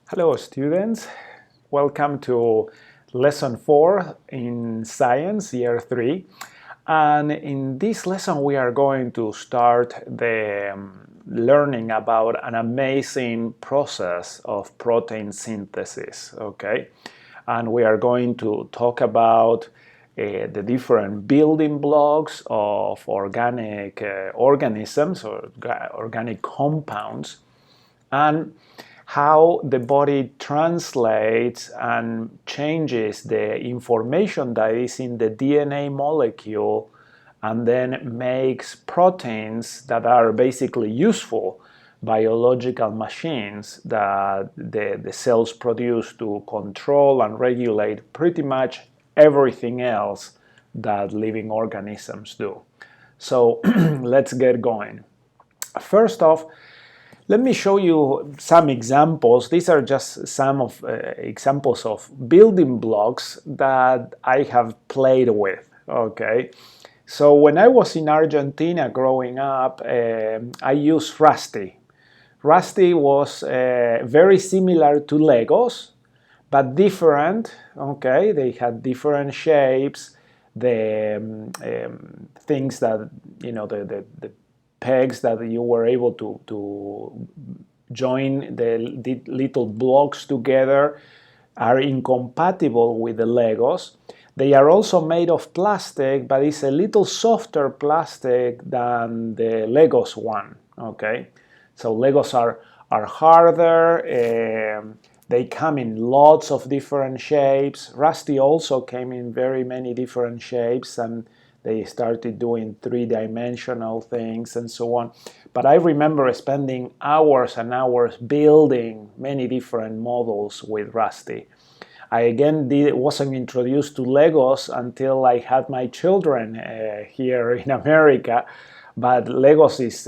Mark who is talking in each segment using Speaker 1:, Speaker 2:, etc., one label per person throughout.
Speaker 1: Hello students, welcome to lesson 4 in science year 3, and in this lesson we are going to start the learning about an amazing process of protein synthesis, okay? And we are going to talk about the different building blocks of organic organisms or organic compounds, and how the body translates and changes the information that is in the DNA molecule and then makes proteins that are basically useful biological machines that the cells produce to control and regulate pretty much everything else that living organisms do. So let's get going. First off, let me show you some examples. These are just some of examples of building blocks that I have played with, okay? So when I was in Argentina growing up, I used Rusty. Rusty was very similar to Legos, but different, okay? They had different shapes, the things that, you know, the pegs that you were able to join the little blocks together are incompatible with the Legos. They are also made of plastic, but it's a little softer plastic than the Legos one, okay? So Legos are harder, they come in lots of different shapes. Rusty also came in very many different shapes, and they started doing three-dimensional things and so on. But I remember spending hours and hours building many different models with Rusty. I again wasn't introduced to Legos until I had my children here in America. But Legos is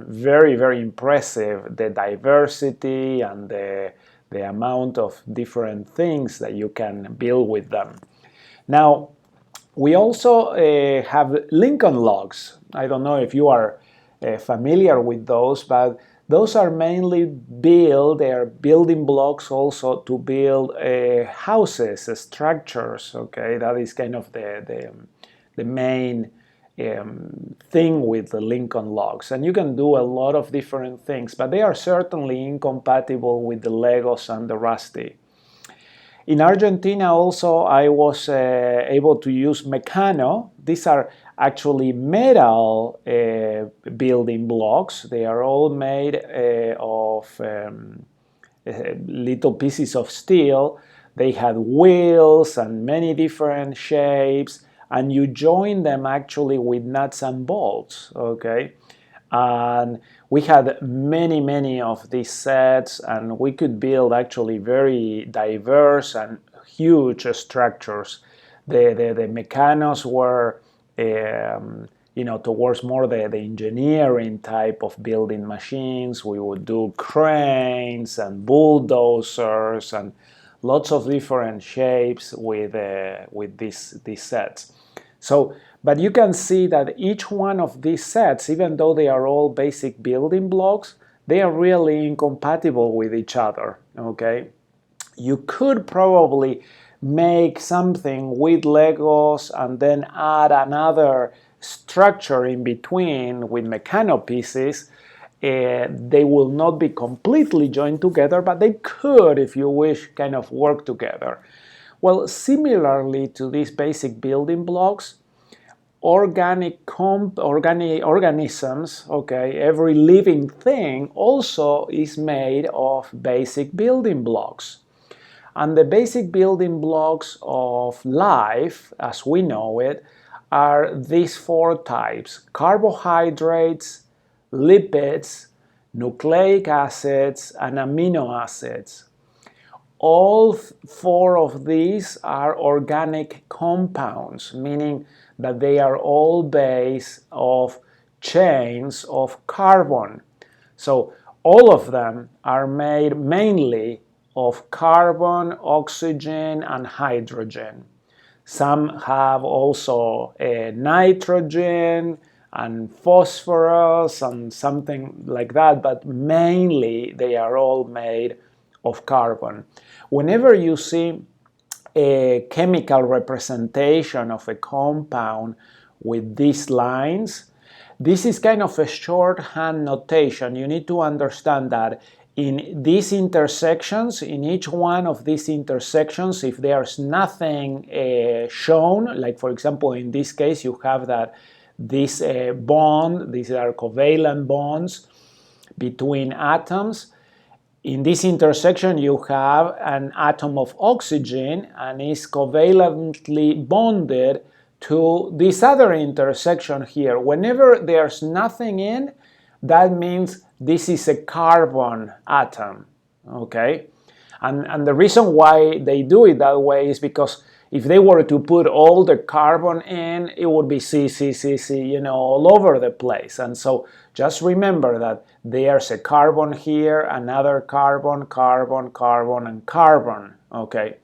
Speaker 1: very, very impressive, the diversity and the amount of different things that you can build with them. Now, we also have Lincoln logs. I don't know if you are familiar with those, but those are mainly they are building blocks also to build houses, structures, okay? That is kind of the main thing with the Lincoln logs. And you can do a lot of different things, but they are certainly incompatible with the Legos and the Rusty. In Argentina also I was able to use Meccano. These are actually metal building blocks. They are all made of little pieces of steel. They had wheels and many different shapes, and you join them actually with nuts and bolts, okay? And we had many of these sets, and we could build actually very diverse and huge structures. The Meccanos were, you know, towards more the engineering type of building machines. We would do cranes and bulldozers and lots of different shapes with these sets. So, but you can see that each one of these sets, even though they are all basic building blocks, they are really incompatible with each other, okay? You could probably make something with Legos and then add another structure in between with Meccano pieces. They will not be completely joined together, but they could, if you wish, kind of work together. Well, similarly to these basic building blocks, organisms, okay, every living thing also is made of basic building blocks. And the basic building blocks of life, as we know it, are these 4 types: carbohydrates, lipids, nucleic acids, and amino acids. All 4 of these are organic compounds, meaning that they are all based of chains of carbon. So all of them are made mainly of carbon, oxygen, and hydrogen. Some have also nitrogen and phosphorus and something like that, but mainly they are all made of carbon. Whenever you see a chemical representation of a compound with these lines, this is kind of a shorthand notation. You need to understand that in these intersections, in each one of these intersections, if there's nothing shown, like for example in this case you have that this bond, these are covalent bonds between atoms. In this intersection you have an atom of oxygen and is covalently bonded to this other intersection here. Whenever there's nothing in, that means this is a carbon atom, okay? And the reason why they do it that way is because if they were to put all the carbon in, it would be C, you know, all over the place. And so just remember that there's a carbon here, another carbon, carbon, carbon, and carbon, okay?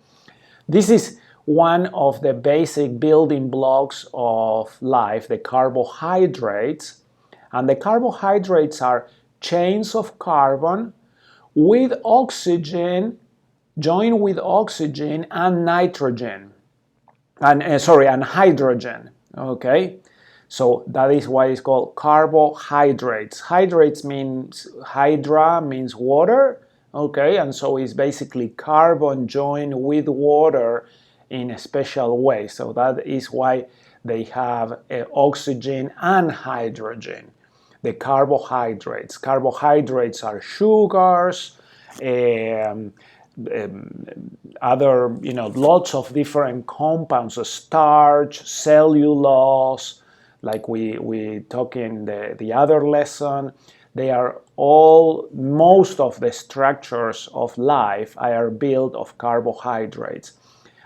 Speaker 1: This is one of the basic building blocks of life, the carbohydrates. And the carbohydrates are chains of carbon with oxygen, joined with oxygen and nitrogen, and hydrogen, okay? So that is why it's called carbohydrates. Hydrates means, hydra means water, okay? And so it's basically carbon joined with water in a special way. So that is why they have oxygen and hydrogen. The carbohydrates. Carbohydrates are sugars, other, you know, lots of different compounds, starch, cellulose, like we talk in the other lesson. They are all, most of the structures of life are built of carbohydrates.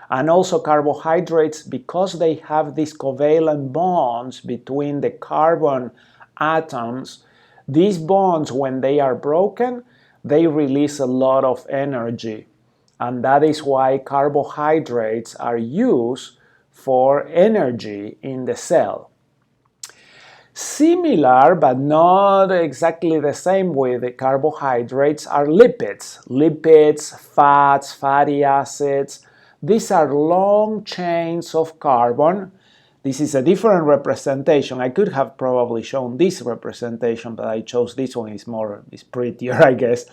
Speaker 1: And also carbohydrates, because they have these covalent bonds between the carbon atoms, these bonds, when they are broken, they release a lot of energy. And that is why carbohydrates are used for energy in the cell. Similar, but not exactly the same with the carbohydrates, are lipids. Lipids, fats, fatty acids. These are long chains of carbon. This is a different representation. I could have probably shown this representation, but I chose this one. It's prettier, I guess.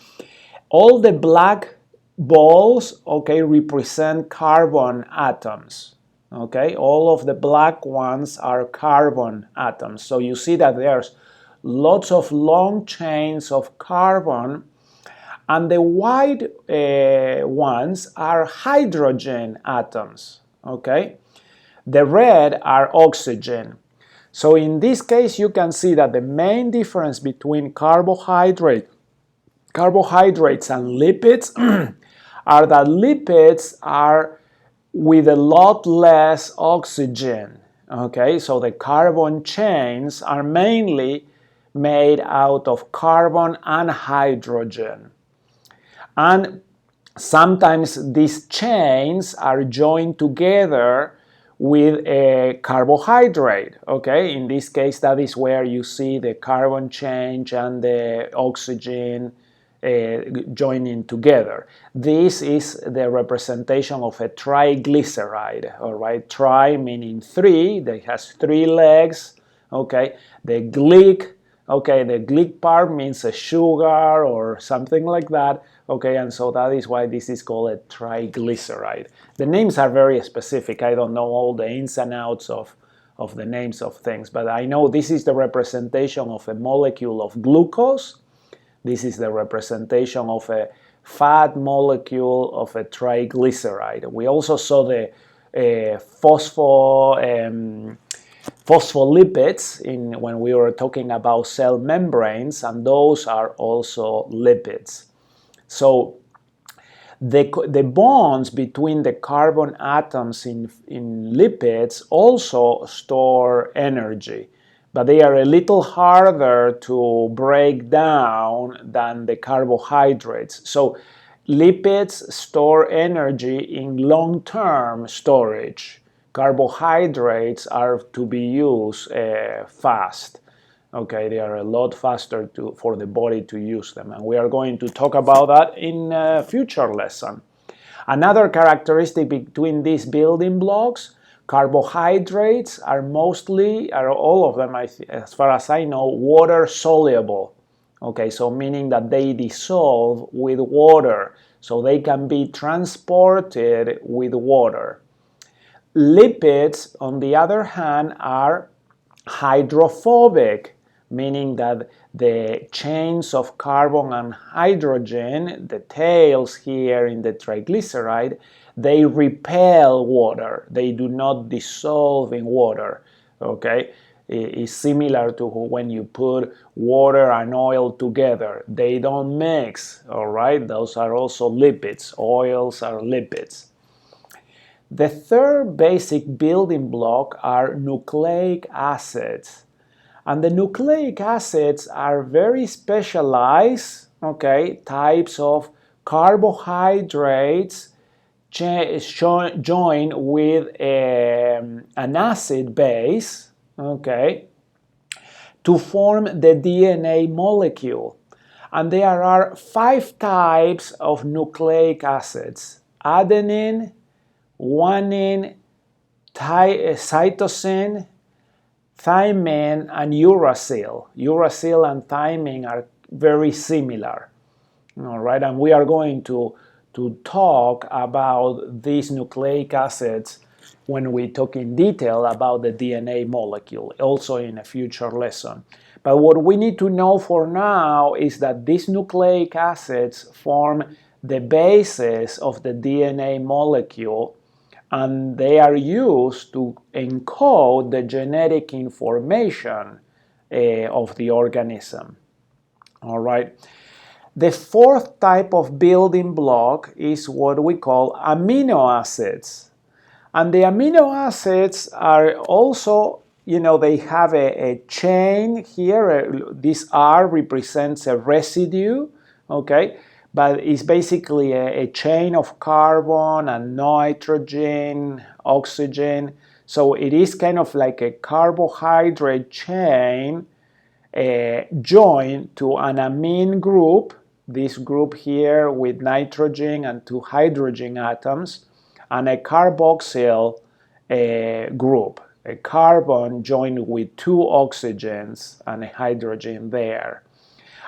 Speaker 1: All the black balls, okay, represent carbon atoms. Okay, all of the black ones are carbon atoms. So you see that there's lots of long chains of carbon, and the white ones are hydrogen atoms. Okay. The red are oxygen. So in this case, you can see that the main difference between carbohydrates and lipids are that lipids are with a lot less oxygen. Okay, so the carbon chains are mainly made out of carbon and hydrogen. And sometimes these chains are joined together with a carbohydrate, okay? In this case, that is where you see the carbon chain and the oxygen joining together. This is the representation of a triglyceride, all right? Tri meaning three, that has three legs, okay? The glic, okay, the glic part means a sugar or something like that, okay, and so that is why this is called a triglyceride. The names are very specific. I don't know all the ins and outs of the names of things, but I know this is the representation of a molecule of glucose. This is the representation of a fat molecule of a triglyceride. We also saw the phospholipids when we were talking about cell membranes, and those are also lipids. So the bonds between the carbon atoms in lipids also store energy, but they are a little harder to break down than the carbohydrates. So lipids store energy in long-term storage. Carbohydrates are to be used fast. Okay, they are a lot faster for the body to use them, and we are going to talk about that in a future lesson. Another characteristic between these building blocks, carbohydrates are all of them, as far as I know, water soluble. Okay, so meaning that they dissolve with water, so they can be transported with water. Lipids, on the other hand, are hydrophobic, meaning that the chains of carbon and hydrogen, the tails here in the triglyceride, they repel water. They do not dissolve in water. Okay? It's similar to when you put water and oil together. They don't mix, all right? Those are also lipids. Oils are lipids. The third basic building block are nucleic acids. And the nucleic acids are very specialized, okay, types of carbohydrates joined with an acid base, okay, to form the DNA molecule. And there are 5 types of nucleic acids: adenine, guanine, cytosine, thymine, and uracil. Uracil and thymine are very similar. All right, and we are going to talk about these nucleic acids when we talk in detail about the DNA molecule, also in a future lesson. But what we need to know for now is that these nucleic acids form the basis of the DNA molecule, and they are used to encode the genetic information of the organism. All right. The fourth type of building block is what we call amino acids. And the amino acids are also, they have a chain here. This R represents a residue, okay? But it's basically a chain of carbon and nitrogen, oxygen. So it is kind of like a carbohydrate chain joined to an amine group, this group here with nitrogen and 2 hydrogen atoms, and a carboxyl group, a carbon joined with 2 oxygens and a hydrogen there.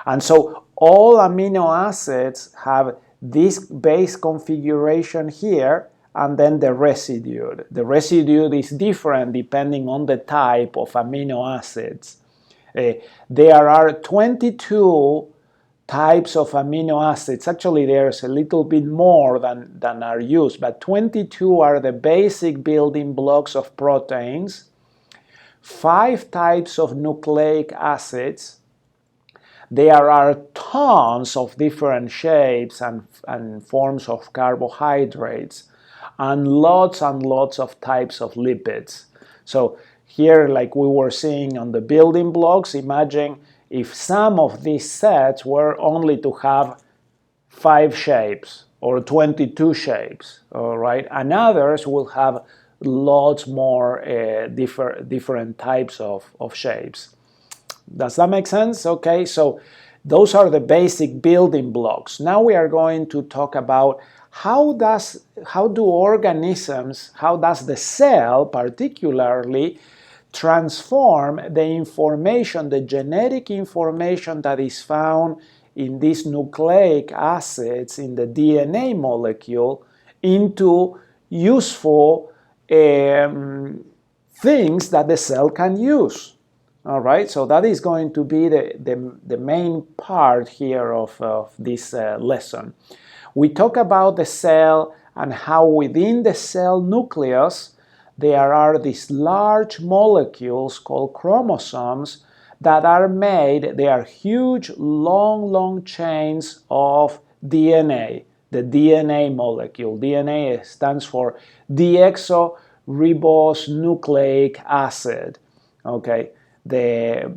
Speaker 1: And so all amino acids have this base configuration here, and then the residue. The residue is different depending on the type of amino acids. There are 22 types of amino acids. Actually, there's a little bit more than are used, but 22 are the basic building blocks of proteins. 5 types of nucleic acids. There are tons of different shapes and forms of carbohydrates, and lots of types of lipids. So here, like we were seeing on the building blocks, imagine if some of these sets were only to have 5 shapes or 22 shapes, all right? And others will have lots more different types of shapes. Does that make sense? Okay, so those are the basic building blocks. Now we are going to talk about how does the cell particularly transform the information, the genetic information that is found in these nucleic acids in the DNA molecule into useful things that the cell can use. All right, so that is going to be the main part here of this lesson. We talk about the cell and how within the cell nucleus there are these large molecules called chromosomes that are made, they are huge, long chains of DNA, the DNA molecule. DNA stands for deoxyribonucleic acid, okay? The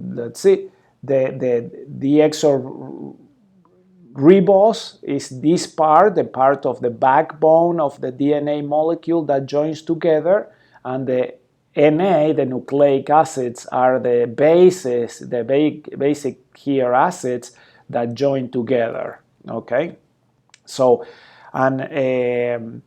Speaker 1: deoxyribose is this part, the part of the backbone of the DNA molecule that joins together, and the Na, the nucleic acids, are the bases, the basic here acids that join together, okay? So, and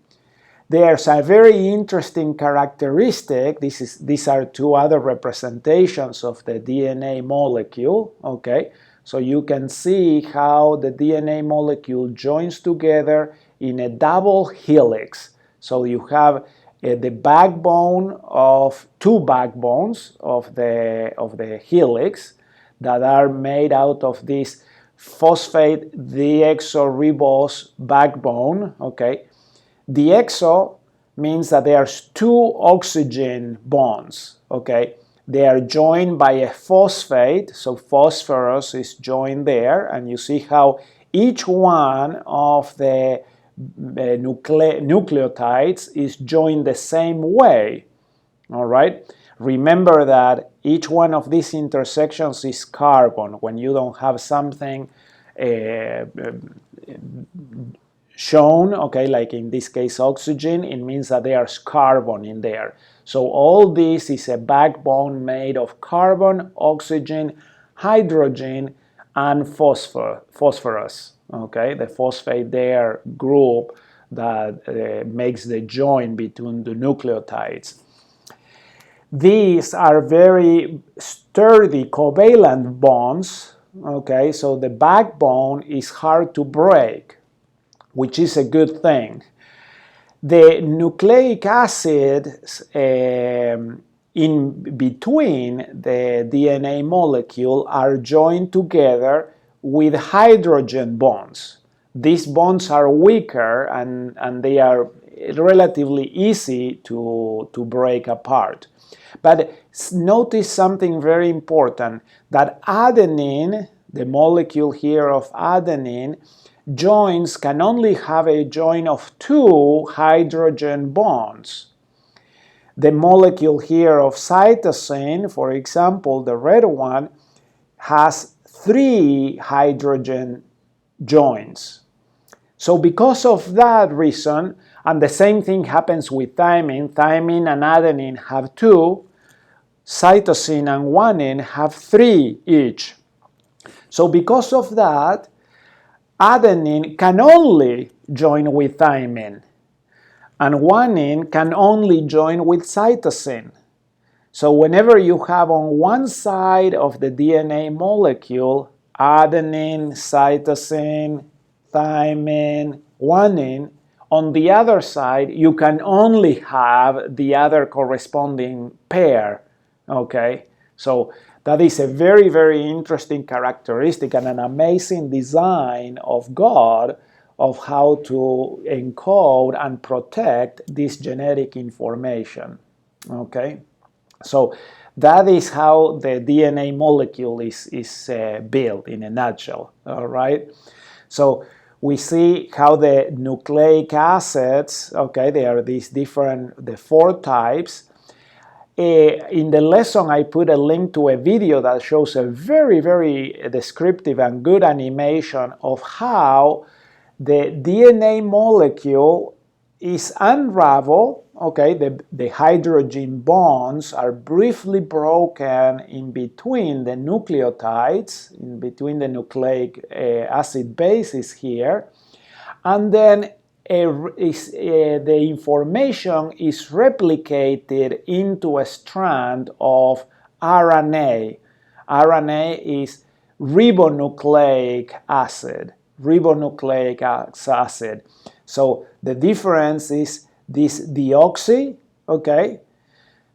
Speaker 1: there's a very interesting characteristic. These are two other representations of the DNA molecule, okay? So you can see how the DNA molecule joins together in a double helix. So you have the backbone of two backbones of the helix that are made out of this phosphate deoxyribose backbone, okay? Deoxo means that there's two oxygen bonds, okay? They are joined by a phosphate, so phosphorus is joined there, and you see how each one of the nucleotides is joined the same way, all right? Remember that each one of these intersections is carbon. When you don't have something shown, okay, like in this case oxygen, it means that there's carbon in there. So all this is a backbone made of carbon, oxygen, hydrogen, and phosphorus, okay, the phosphate there group that makes the join between the nucleotides. These are very sturdy covalent bonds, okay, so the backbone is hard to break, which is a good thing. The nucleic acids in between the DNA molecule are joined together with hydrogen bonds. These bonds are weaker and they are relatively easy to break apart. But notice something very important, that adenine, the molecule here of adenine, joins can only have a join of two hydrogen bonds. The molecule here of cytosine, for example, the red one, has three hydrogen joins. So because of that reason, and the same thing happens with thymine, thymine and adenine have two, cytosine and guanine have three each. So because of that, adenine can only join with thymine, and guanine can only join with cytosine. So whenever you have on one side of the DNA molecule adenine, cytosine, thymine, guanine, on the other side you can only have the other corresponding pair, okay? So that is a very, very interesting characteristic and an amazing design of God of how to encode and protect this genetic information, okay? So that is how the DNA molecule is built in a nutshell, all right? So we see how the nucleic acids, okay, they are these different, the four types. In the lesson, I put a link to a video that shows a very, very descriptive and good animation of how the DNA molecule is unraveled, okay, the hydrogen bonds are briefly broken in between the nucleotides, in between the nucleic acid bases here, and then the information is replicated into a strand of RNA. RNA is ribonucleic acid. So the difference is this deoxy, okay?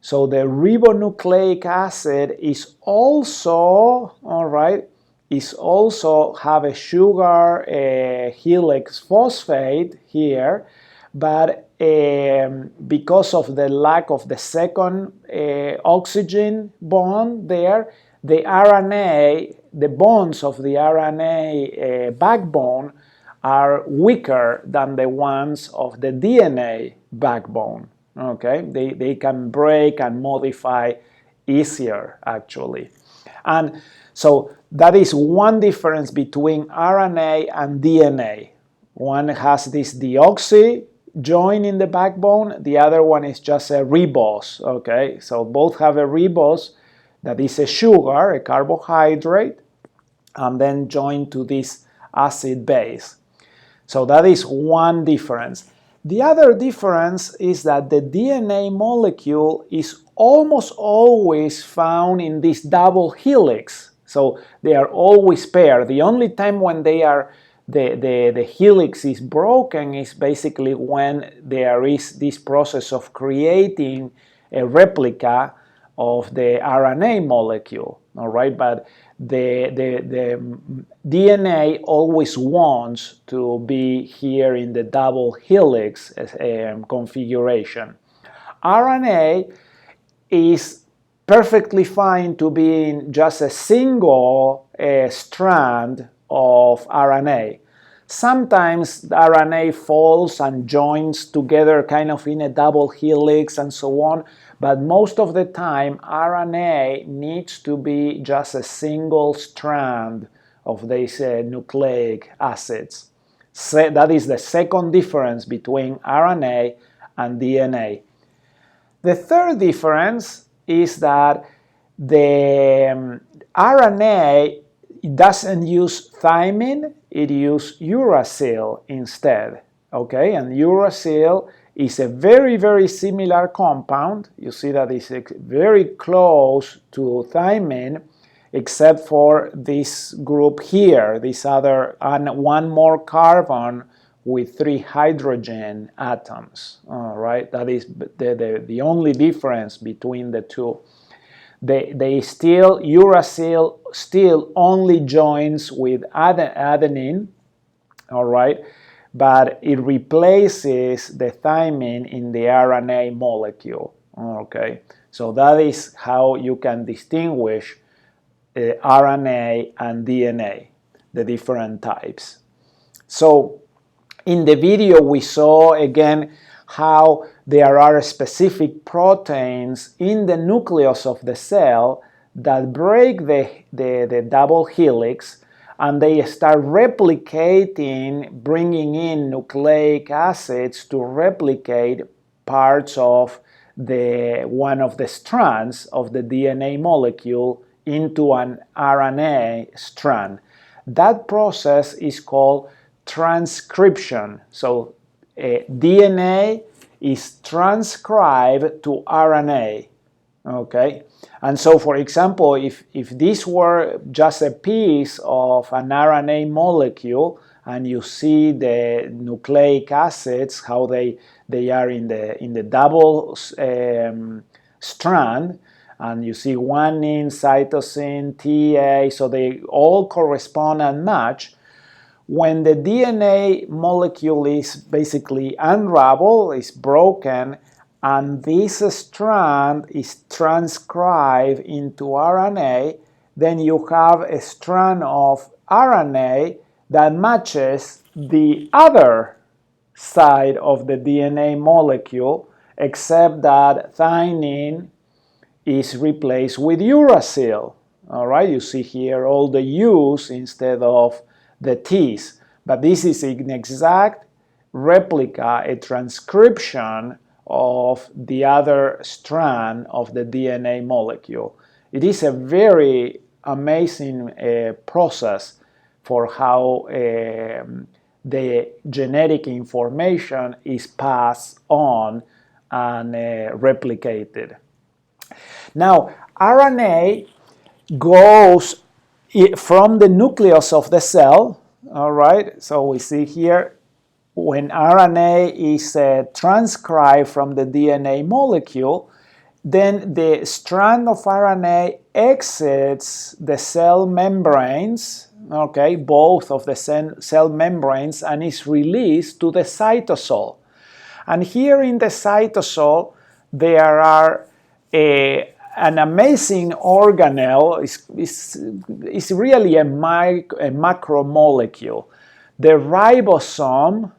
Speaker 1: So the ribonucleic acid is also, all right, is also have a sugar helix phosphate here, but because of the lack of the second oxygen bond there, the RNA, the bonds of the RNA backbone are weaker than the ones of the DNA backbone, okay? They can break and modify easier, actually. And so that is one difference between RNA and DNA. One has this deoxy join in the backbone, the other one is just a ribose, okay? So both have a ribose that is a sugar, a carbohydrate, and then join to this acid base. So that is one difference. The other difference is that the DNA molecule is almost always found in this double helix. So they are always paired. The only time when they are the helix is broken is basically when there is this process of creating a replica of the RNA molecule, all right? But the DNA always wants to be here in the double helix configuration. RNA is perfectly fine to be in just a single strand of RNA. Sometimes the RNA falls and joins together kind of in a double helix and so on, but most of the time RNA needs to be just a single strand of these nucleic acids. So that is the second difference between RNA and DNA. The third difference is that the RNA doesn't use thymine, it uses uracil instead, okay? And uracil is a very, very similar compound. You see that it's very close to thymine, except for this group here, this other, and one more carbon with 3 hydrogen atoms, all right? That is the only difference between the two. Uracil still only joins with adenine, all right, but it replaces the thymine in the RNA molecule, okay? So that is how you can distinguish RNA and DNA, the different types. So in the video we saw again how there are specific proteins in the nucleus of the cell that break the double helix, and they start replicating, bringing in nucleic acids to replicate parts of one of the strands of the DNA molecule into an RNA strand. That process is called transcription. So DNA is transcribed to RNA, okay? And so, for example, if this were just a piece of an RNA molecule and you see the nucleic acids, how they are in the double strand, and you see guanine, cytosine, TA, so they all correspond and match. When the DNA molecule is basically unraveled, is broken, and this strand is transcribed into RNA, then you have a strand of RNA that matches the other side of the DNA molecule, except that thymine is replaced with uracil. All right, you see here all the U's instead of the T's, but this is an exact replica, a transcription of the other strand of the DNA molecule. It is a very amazing process for how the genetic information is passed on and replicated. Now, RNA goes from the nucleus of the cell, all right? So we see here when RNA is transcribed from the DNA molecule, then the strand of RNA exits the cell membranes, okay, both of the cell membranes, and is released to the cytosol. And here in the cytosol, there are an amazing organelle. Is really a macromolecule. The ribosome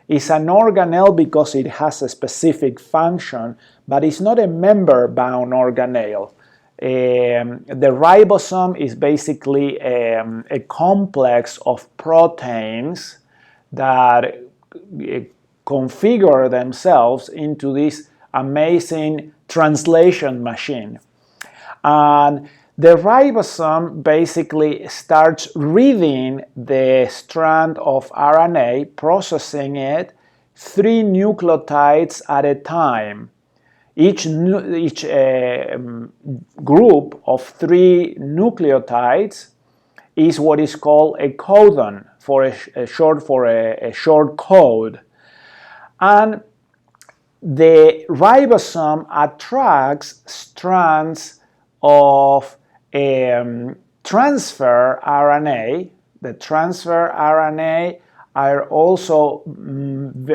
Speaker 1: is an organelle because it has a specific function, but it's not a member-bound organelle. The ribosome is basically a complex of proteins that configure themselves into this amazing translation machine. And the ribosome basically starts reading the strand of RNA, processing it 3 nucleotides at a time. Each group of 3 nucleotides is what is called a codon, for a short code. And the ribosome attracts strands of transfer RNA. The transfer RNA are also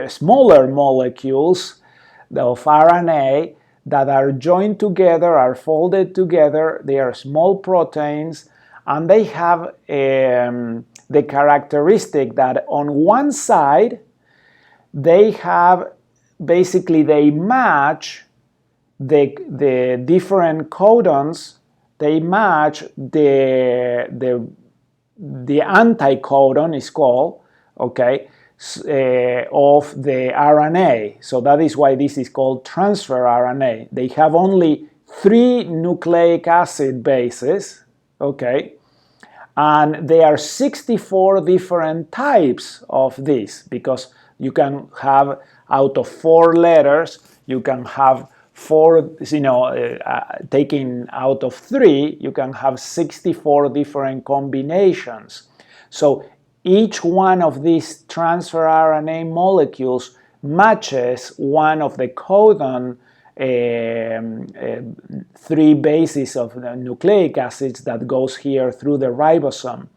Speaker 1: smaller molecules of RNA that are joined together, are folded together. They are small proteins, and they have the characteristic that on one side they have basically they match the different codons. They match the anticodon is called, okay, of the RNA. So that is why this is called transfer RNA. They have only 3 nucleic acid bases, okay, and there are 64 different types of this, because you can have out of 4 letters, you can have 4, taking out of 3, you can have 64 different combinations. So each one of these transfer RNA molecules matches one of the codon 3 bases of the nucleic acids that goes here through the ribosome.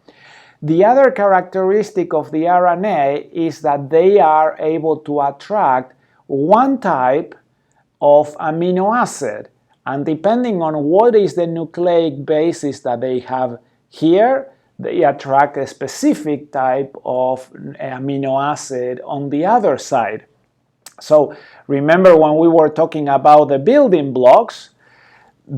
Speaker 1: The other characteristic of the RNA is that they are able to attract one type of amino acid, and depending on what is the nucleic basis that they have here, they attract a specific type of amino acid on the other side. So remember when we were talking about the building blocks,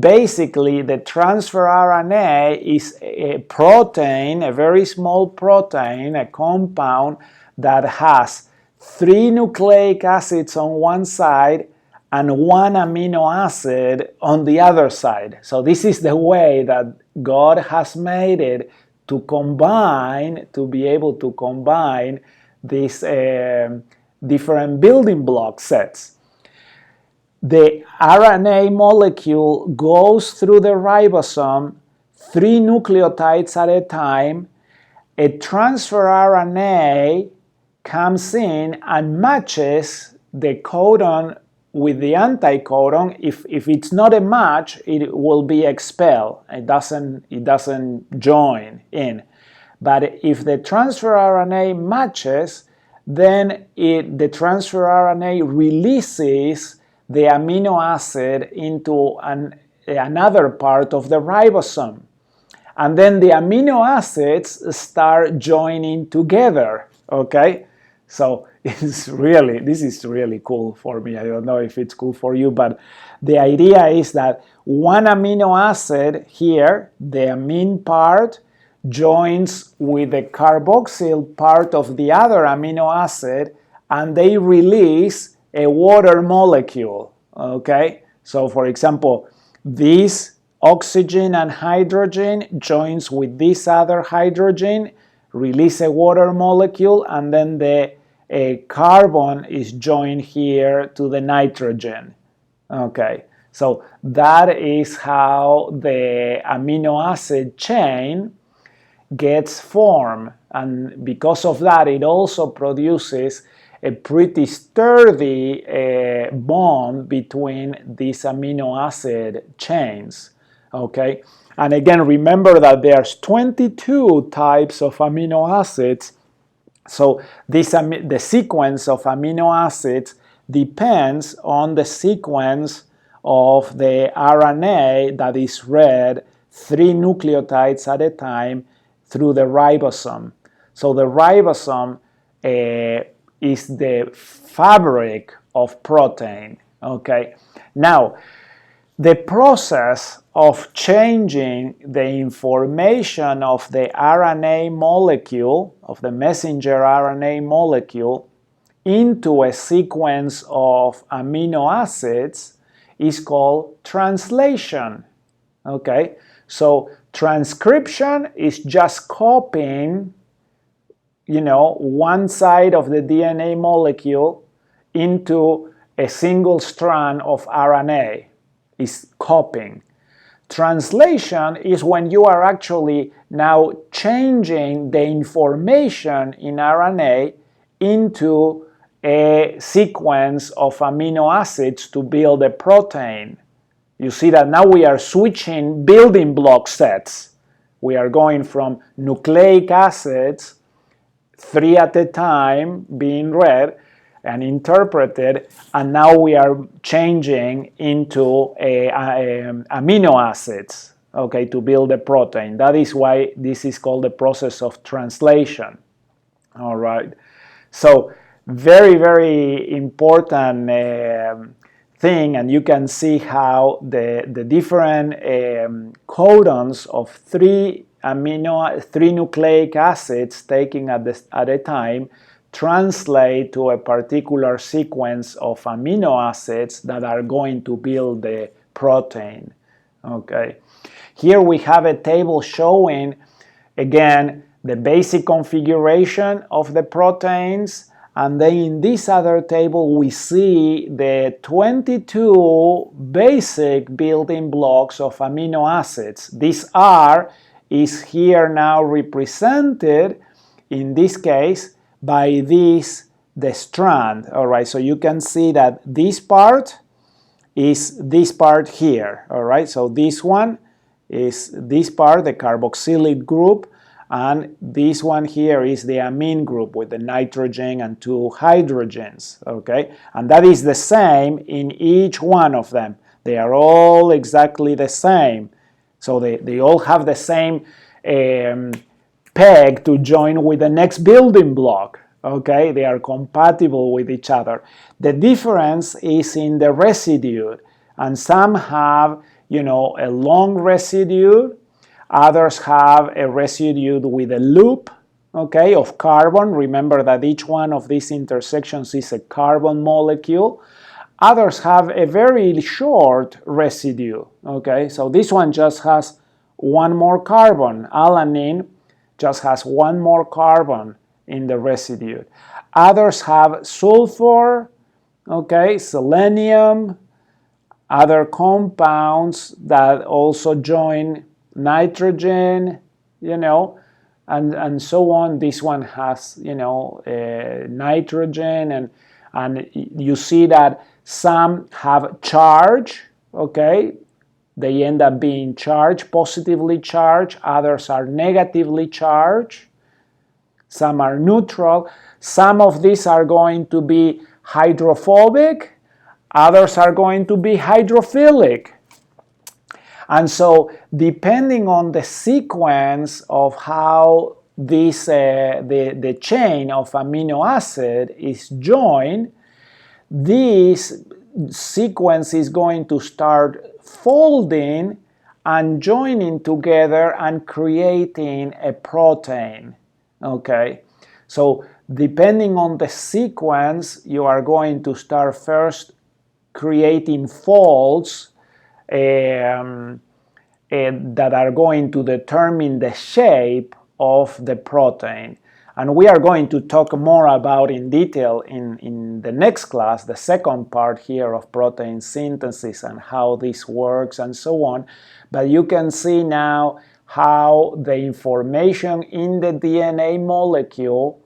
Speaker 1: basically the transfer RNA is a protein, a very small protein, a compound that has 3 nucleic acids on one side and 1 amino acid on the other side. So this is the way that God has made it to combine, to be able to combine these different building block sets. The RNA molecule goes through the ribosome 3 nucleotides at a time. A transfer RNA comes in and matches the codon with the anticodon. If it's not a match, it will be expelled. It doesn't join in. But if the transfer RNA matches, then the transfer RNA releases the amino acid into another part of the ribosome. And then the amino acids start joining together, okay? So this is really cool for me. I don't know if it's cool for you, but the idea is that one amino acid here, the amine part, joins with the carboxyl part of the other amino acid, and they release a water molecule, okay? So for example, this oxygen and hydrogen joins with this other hydrogen, release a water molecule, and then the carbon is joined here to the nitrogen, okay? So that is how the amino acid chain gets formed, and because of that it also produces a pretty sturdy bond between these amino acid chains, okay? And again, remember that there's 22 types of amino acids, so the sequence of amino acids depends on the sequence of the RNA that is read 3 nucleotides at a time through the ribosome. So the ribosome is the fabric of protein, okay? Now, the process of changing the information of the RNA molecule, of the messenger RNA molecule, into a sequence of amino acids is called translation. Okay, so transcription is just copying, one side of the DNA molecule into a single strand of RNA, is copying. Translation is when you are actually now changing the information in RNA into a sequence of amino acids to build a protein. You see that now we are switching building block sets. We are going from nucleic acids, 3 at a time, being read and interpreted, and now we are changing into amino acids, okay, to build a protein. That is why this is called the process of translation. All right. So very, very important thing, and you can see how the different codons of three nucleic acids taken at a time translate to a particular sequence of amino acids that are going to build the protein. Okay. Here we have a table showing again the basic configuration of the proteins. And then in this other table, we see the 22 basic building blocks of amino acids. This R is here now represented, in this case, by the strand. All right, so you can see that this part is this part here. All right, so this one is this part, the carboxylic group. And this one here is the amine group with the nitrogen and 2 hydrogens, okay? And that is the same in each one of them. They are all exactly the same. So they all have the same peg to join with the next building block, okay? They are compatible with each other. The difference is in the residue. And some have, a long residue. Others have a residue with a loop, okay, of carbon. Remember that each one of these intersections is a carbon molecule. Others have a very short residue, okay. So this one just has one more carbon. Alanine just has one more carbon in the residue. Others have sulfur, okay, selenium, other compounds that also join nitrogen, and so on. This one has, nitrogen, and you see that some have charge, okay? They end up being charged, positively charged. Others are negatively charged. Some are neutral. Some of these are going to be hydrophobic. Others are going to be hydrophilic. And so, depending on the sequence of how this the chain of amino acid is joined, this sequence is going to start folding and joining together and creating a protein. Okay, so depending on the sequence, you are going to start first creating folds that are going to determine the shape of the protein. And we are going to talk more about in detail in the next class, the second part here of protein synthesis and how this works and so on. But you can see now how the information in the DNA molecule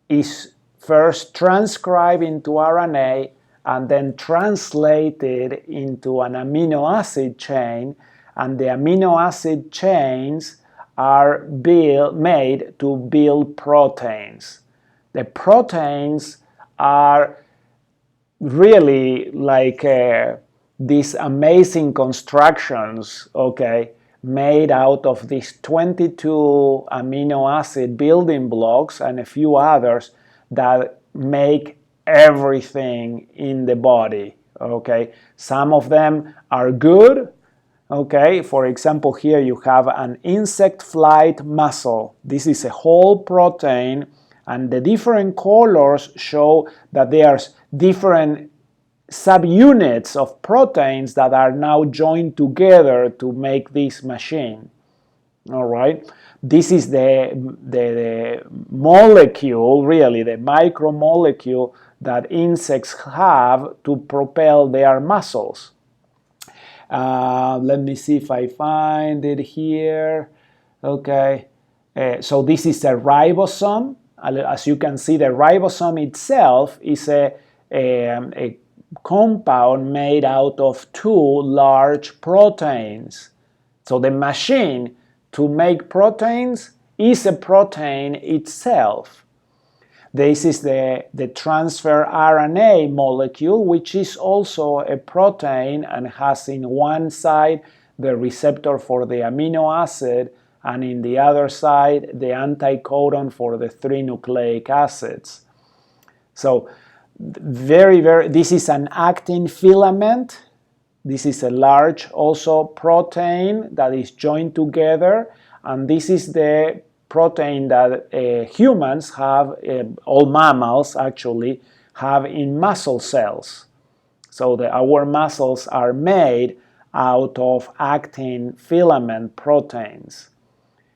Speaker 1: is first transcribed into RNA and then translated into an amino acid chain, and the amino acid chains are made to build proteins. The proteins are really like these amazing constructions, okay, made out of these 22 amino acid building blocks and a few others that make everything in the body, okay? Some of them are good, okay? For example, here you have an insect flight muscle. This is a whole protein, And the different colors show that there's different subunits of proteins that are now joined together to make this machine. All right, this is the molecule, really the micromolecule that insects have to propel their muscles. Let me see if I find it here. Okay, so this is a ribosome. As you can see, the ribosome itself is a compound made out of two large proteins. So the machine to make proteins is a protein itself. This is the transfer RNA molecule, which is also a protein and has in one side the receptor for the amino acid and in the other side the anticodon for the 3 nucleic acids. So this is an actin filament. This is a large also protein that is joined together, and this is the protein that humans have, all mammals actually, have in muscle cells. So our muscles are made out of actin filament proteins.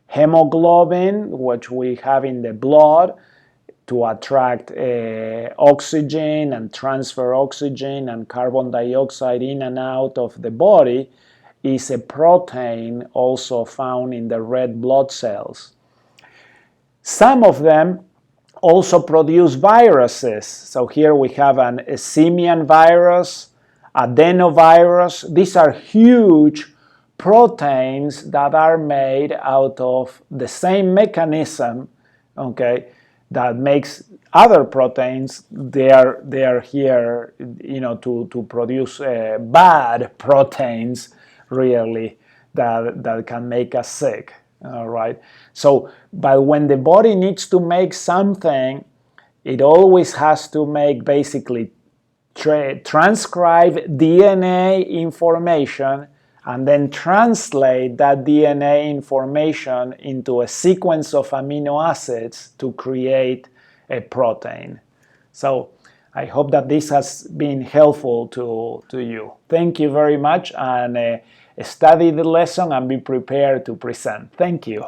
Speaker 1: Hemoglobin, which we have in the blood to attract oxygen and transfer oxygen and carbon dioxide in and out of the body, is a protein also found in the red blood cells. Some of them also produce viruses. So here we have a simian virus, adenovirus. These are huge proteins that are made out of the same mechanism, okay, that makes other proteins. They are here, to produce bad proteins, really, that can make us sick. All right. So, but when the body needs to make something, it always has to make basically transcribe DNA information and then translate that DNA information into a sequence of amino acids to create a protein. So I hope that this has been helpful to you. Thank you very much, and study the lesson and be prepared to present. Thank you.